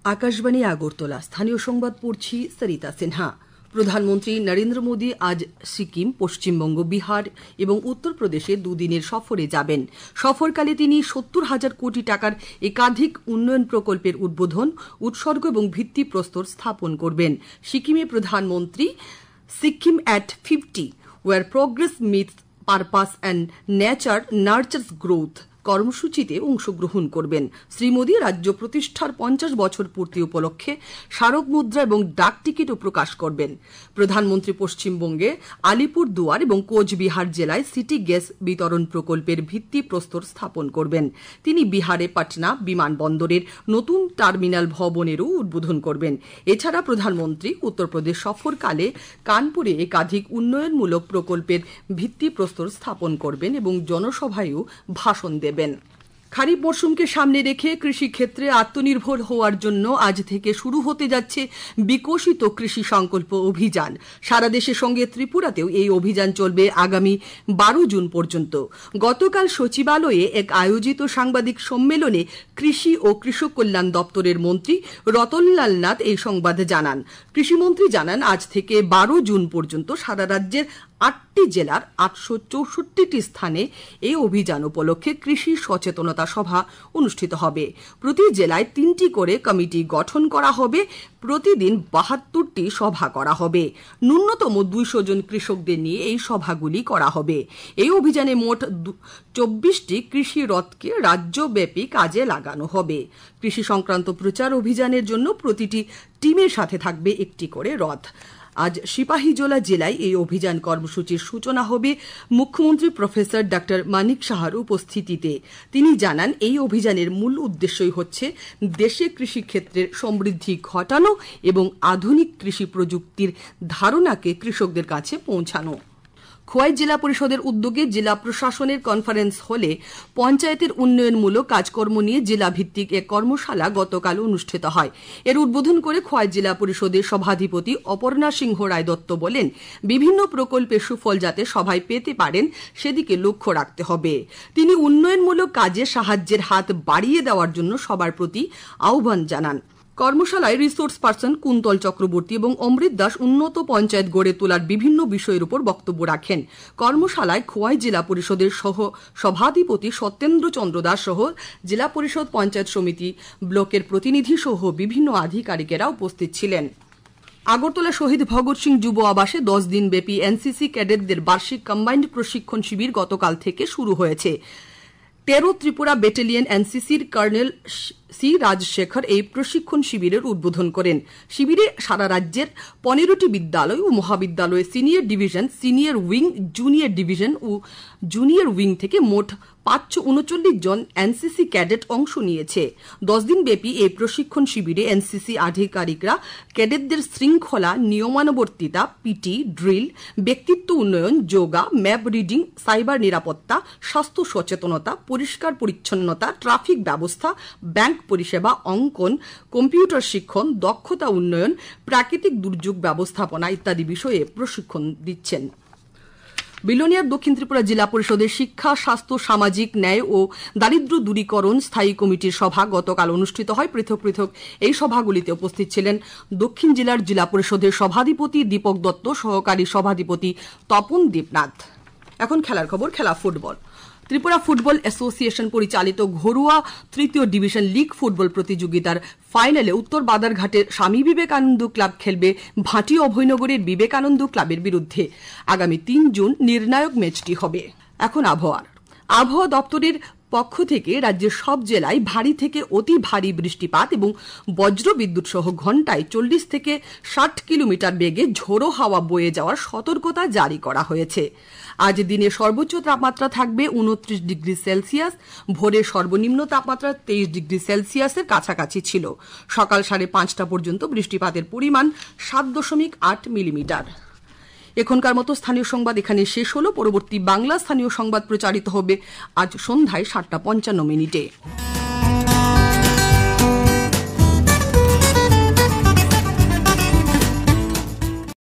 আকাশবাণী আগরতলা স্থানীয় সংবাদ পড়ছি সরিতা সিনহা। প্রধানমন্ত্রী নরেন্দ্র মোদী আজ সিকিম, পশ্চিমবঙ্গ, বিহার এবং উত্তরপ্রদেশে দুদিনের সফরে যাবেন। সফরকালে তিনি ৭০,০০০ কোটি টাকার একাধিক উন্নয়ন প্রকল্পের উদ্বোধন, উৎসর্গ এবং ভিত্তিপ্রস্তর স্থাপন করবেন। সিকিমে প্রধানমন্ত্রী Sikkim at 50 where progress meets purpose and nature nurtures growth কর্মসূচিতে অংশগ্রহণ করবেন। শ্রী মোদী রাজ্য প্রতিষ্ঠার ৫০ বছর পূর্তি উপলক্ষে স্মারক মুদ্রা এবং ডাক টিকিটও প্রকাশ করবেন। প্রধানমন্ত্রী পশ্চিমবঙ্গে আলিপুরদুয়ার এবং কোচবিহার জেলায় সিটি গ্যাস বিতরণ প্রকল্পের ভিত্তিপ্রস্তর স্থাপন করবেন। তিনি বিহারে পাটনা বিমানবন্দরের নতুন টার্মিনাল ভবনেরও উদ্বোধন করবেন। এছাড়া প্রধানমন্ত্রী উত্তরপ্রদেশ সফরকালে কানপুরে একাধিক উন্নয়নমূলক প্রকল্পের ভিত্তিপ্রস্তর স্থাপন করবেন এবং জনসভায়ও ভাষণ দেবেন। খারিফ মরশুমকে সামনে রেখে কৃষিক্ষেত্রে আত্মনির্ভর হওয়ার জন্য আজ থেকে শুরু হতে যাচ্ছে বিকশিত কৃষি সংকল্প অভিযান। সারা দেশের সঙ্গে ত্রিপুরাতেও এই অভিযান চলবে আগামী ১২ জুন পর্যন্ত। গতকাল সচিবালয়ে এক আয়োজিত সাংবাদিক সম্মেলনে কৃষি ও কৃষক কল্যাণ দপ্তরের মন্ত্রী রতনলাল নাথ এই সংবাদ জানান। কৃষিমন্ত্রী জানান, আজ থেকে ১২ জুন পর্যন্ত সারা রাজ্যের ৮টি জেলার ৮৬৪টি স্থানে এই অভিযান উপলক্ষে কৃষি সচেতনতা সভা অনুষ্ঠিত হবে। প্রতি জেলায় ৩টি করে কমিটি গঠন করা হবে। প্রতিদিন ৭২টি সভা করা হবে। ন্যূনতম ২০০ জন কৃষকদের নিয়ে এই সভাগুলি করা হবে। এই অভিযানে মোট ২৪টি কৃষি রথকে রাজ্যব্যাপী কাজে লাগানো হবে। কৃষি সংক্রান্ত প্রচার অভিযানের জন্য প্রতিটি টিমের সাথে থাকবে একটি করে রথ। আজ সিপাহীজলা জেলায় এই অভিযান কর্মসূচির সূচনা হবে মুখ্যমন্ত্রী প্রফেসর ডক্টর মানিক সাহার উপস্থিতিতে। তিনি জানান, এই অভিযানের মূল উদ্দেশ্যই হচ্ছে দেশে কৃষিক্ষেত্রের সমৃদ্ধি ঘটানো এবং আধুনিক কৃষি প্রযুক্তির ধারণাকে কৃষকদের কাছে পৌঁছানো। খোয়াই জেলা পরিষদের উদ্যোগে জেলা প্রশাসনের কনফারেন্স হলে পঞ্চায়েতের উন্নয়নমূলক কাজকর্ম নিয়ে জেলা ভিত্তিক এক কর্মশালা গতকাল অনুষ্ঠিত হয়। এর উদ্বোধন করে খোয়াই জেলা পরিষদের সভাধিপতি অপর্ণা সিংহ রায় দত্ত বলেন, বিভিন্ন প্রকল্পের সুফল যাতে সবাই পেতে পারেন সেদিকে লক্ষ্য রাখতে হবে। তিনি উন্নয়নমূলক কাজে সাহায্যের হাত বাড়িয়ে দেওয়ার জন্য সবার প্রতি আহ্বান জানান। কর্মশালায় রিসোর্স পার্সন কুন্তল চক্রবর্তী এবং অমৃত দাস উন্নত পঞ্চায়েত গড়ে তোলার বিভিন্ন বিষয়ের উপর বক্তব্য রাখেন। কর্মশালায় খোয়াই জেলা পরিষদের সহ সভাধিপতি সত্যেন্দ্র চন্দ্র দাস সহ জেলা পরিষদ, পঞ্চায়েত সমিতি, ব্লকের প্রতিনিধি সহ বিভিন্ন আধিকারিকেরা উপস্থিত ছিলেন। আগরতলা শহীদ ভগৎ সিং যুব আবাসে 10 দিন ব্যাপী এনসিসি ক্যাডেটদের বার্ষিক কম্বাইন্ড প্রশিক্ষণ শিবির গতকাল থেকে শুরু হয়েছে। 13 ত্রিপুরা ব্যাটালিয়ন এনসিসির কর্নেল সি রাজশেখর এই প্রশিক্ষণ শিবিরের উদ্বোধন করেন। শিবিরে সারা রাজ্যের 15টি বিদ্যালয় ও মহাবিদ্যালয়ে senior division, senior wing, junior division ও জুনিয়র উইং থেকে মোট 539 জন এনসিসি ক্যাডেট অংশ নিয়েছে। 10 দিন ব্যাপী এই প্রশিক্ষণ শিবিরে এনসিসি আধিকারিকরা ক্যাডেটদের শৃঙ্খলা, নিয়মানুবর্তিতা, পিটি, ড্রিল, ব্যক্তিত্ব উন্নয়ন, যোগা, ম্যাপ রিডিং, সাইবার নিরাপত্তা, স্বাস্থ্য সচেতনতা, পরিষ্কার পরিচ্ছন্নতা, ট্রাফিক ব্যবস্থা, ব্যাংক পরিষেবা, অঙ্কন, কম্পিউটার শিক্ষণ, দক্ষতা উন্নয়ন, প্রাকৃতিক দুর্যোগ ব্যবস্থাপনা ইত্যাদি বিষয়ে প্রশিক্ষণ দিচ্ছেন। বিলোনিয়ার দক্ষিণ ত্রিপুরা জেলা পরিষদের শিক্ষা, স্বাস্থ্য, সামাজিক ন্যায় ও দারিদ্র্য দূরীকরণ স্থায়ী কমিটির সভা গতকাল অনুষ্ঠিত হয়। পৃথক পৃথক এই সভাগুলিতে উপস্থিত ছিলেন দক্ষিণ জেলার জেলা পরিষদের সভাধিপতি দীপক দত্ত, সহকারী সভাধিপতি তপন দেবনাথ। এখন খেলার খবর। খেলা ফুটবল। ত্রিপুরা ফুটবল অ্যাসোসিয়েশন পরিচালিত ঘরোয়া তৃতীয় ডিভিশন লীগ ফুটবল প্রতিযোগিতার ফাইনালে উত্তর বাদারঘাটের স্বামী বিবেকানন্দ ক্লাব খেলবে ভাটি অভয়নগরের বিবেকানন্দ ক্লাবের বিরুদ্ধে। আগামী 3 জুন নির্ণায়ক ম্যাচটি হবে। এখন আবহাওয়া দপ্তরের পক্ষ থেকে রাজ্যের সব জেলায় ভারী থেকে অতি ভারী বৃষ্টিপাত এবং বজ্রবিদ্যুৎ সহ ঘণ্টায় 40 থেকে 60 কিলোমিটার বেগে ঝোড়ো হাওয়া বয়ে যাওয়ার সতর্কতা জারি করা হয়েছে। আজ দিনে সর্বোচ্চ তাপমাত্রা থাকবে 29 ডিগ্রি সেলসিয়াস। ভোরে সর্বনিম্ন তাপমাত্রা 23 ডিগ্রি সেলসিয়াসের কাছাকাছি ছিল। সকাল 5:30 পর্যন্ত বৃষ্টিপাতের পরিমাণ 7.8 মিলিমিটার। এখনকার মতো স্থানীয় সংবাদ এখানে শেষ হলো। পরবর্তী বাংলা স্থানীয় সংবাদ প্রচারিত হবে আজ সন্ধ্যায় 7:55।